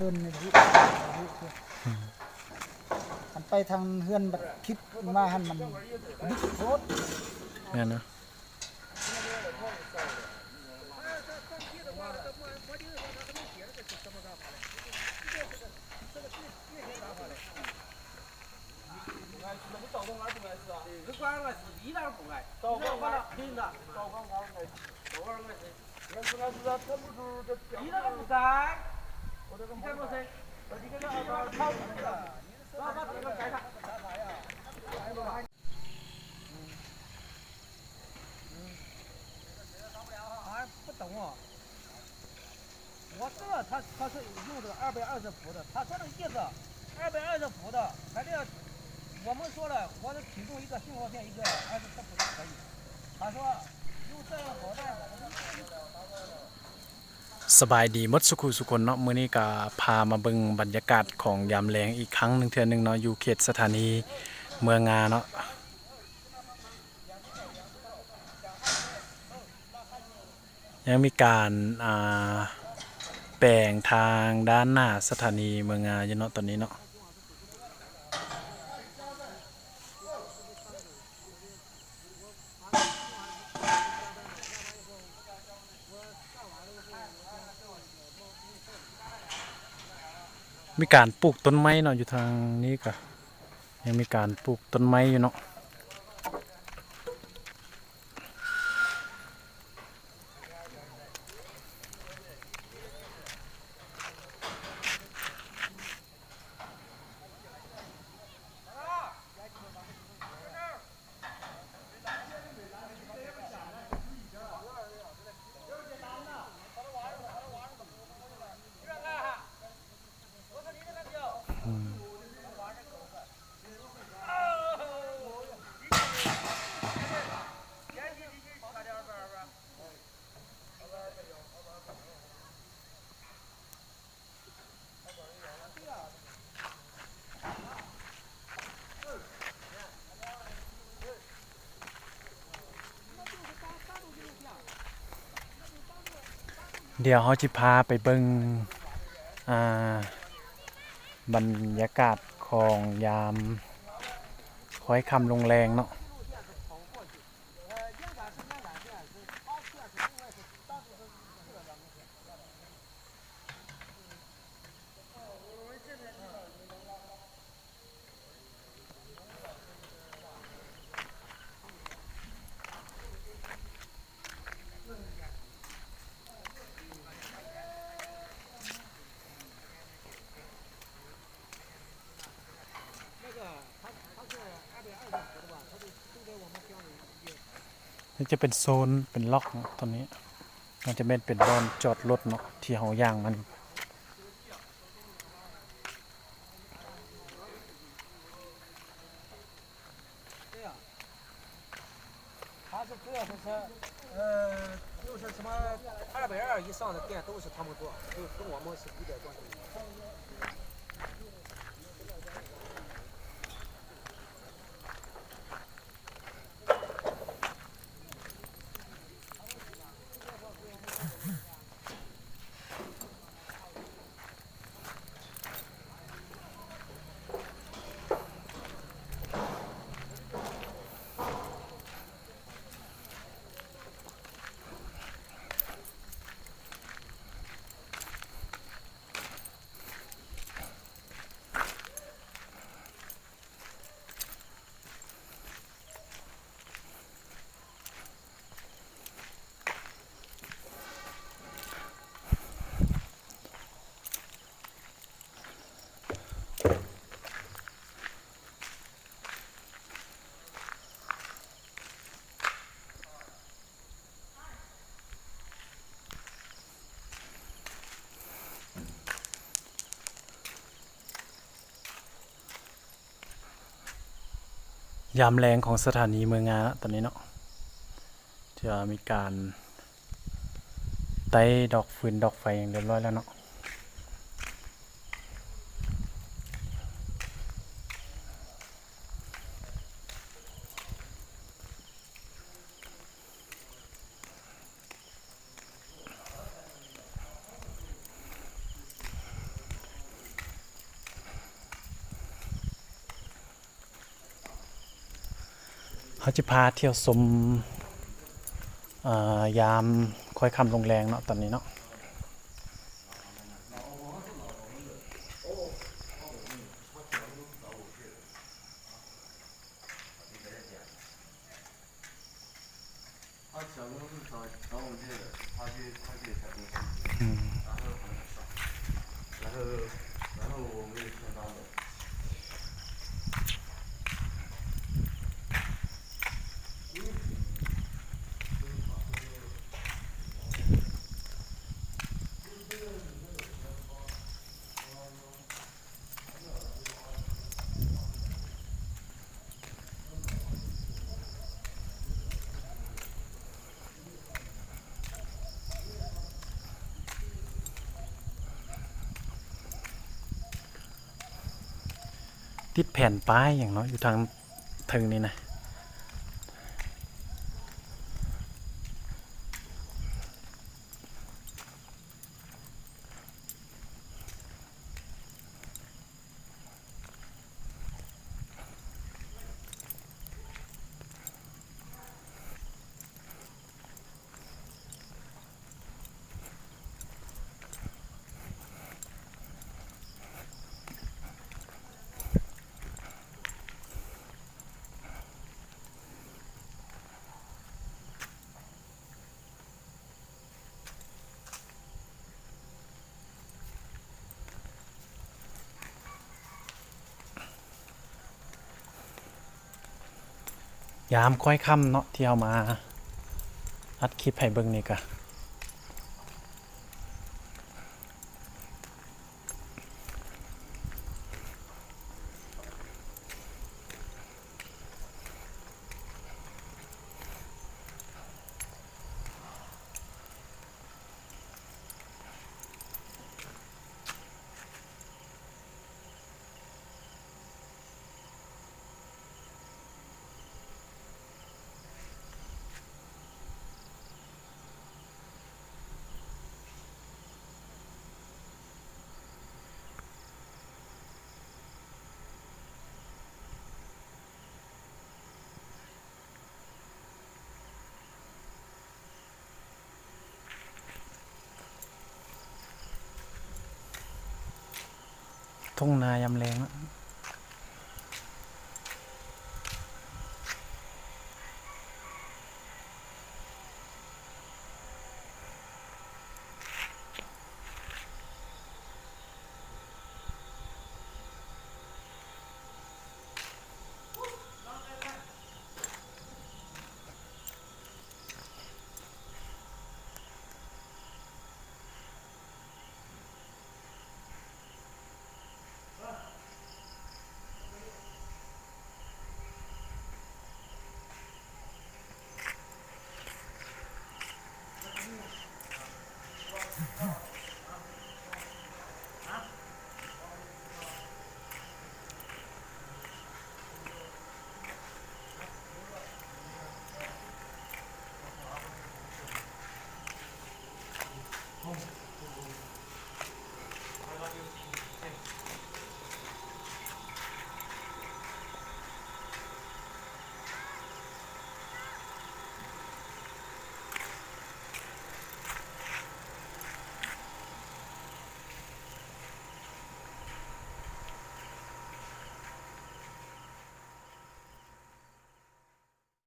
เฮือนในที่มันไปทางเฮือนบัดคิดมาหันมันดิบโคตรเนี่ยนะ不懂啊。我知道他是用这个220伏的，他说的意思220伏的，反正我们说了，我是提供一个信号线一个24伏的可以。他说用这样好这样好。สบายดีหมดสุขุสุคนเนาะมื้อนี้ก็พามาเบิ่งบรรยากาศของยามแลงอีกครั้งหนึงเทื่อนึงเนาะอยู่เขตสถานีเมืองงาเนาะยังมีการแปลงทางด้านหน้าสถานีเมืองงาอยู่เนาะตอนนี้เนาะมีการปลูกต้นไม้เนาะอยู่ทางนี้ก็ยังมีการปลูกต้นไม้อยู่เนาะเดี๋ยวเขาจะพาไปเบิ่งบรรยากาศของยามค่อยค่ำลงแรงเนาะนี่จะเป็นโซนเป็นล็อกเนาะตอนนี้มันจะเป็นบอนจอดรถเนาะที่เฮาย่างมัน他是主要是就是什么220以上的店都是他们做，就跟我们是一点关系没有。ยามแรงของสถานีเมืองงาตอนนี้เนาะจะมีการไต้ดอกฟืนดอกไฟอย่างเรียบร้อยแล้วเนาะ เขาจะพาเที่ยวชมยามค่อยค่ำลงแรงเนาะตอนนี้เนาะติดแผ่นป้ายอย่างเนาะอยู่ทางถึงนี่นะยามค่อยค่ำเนาะที่เอามาอัดคลิปให้เบิ่งนี่กะทุ่งนายามแรงเนาะ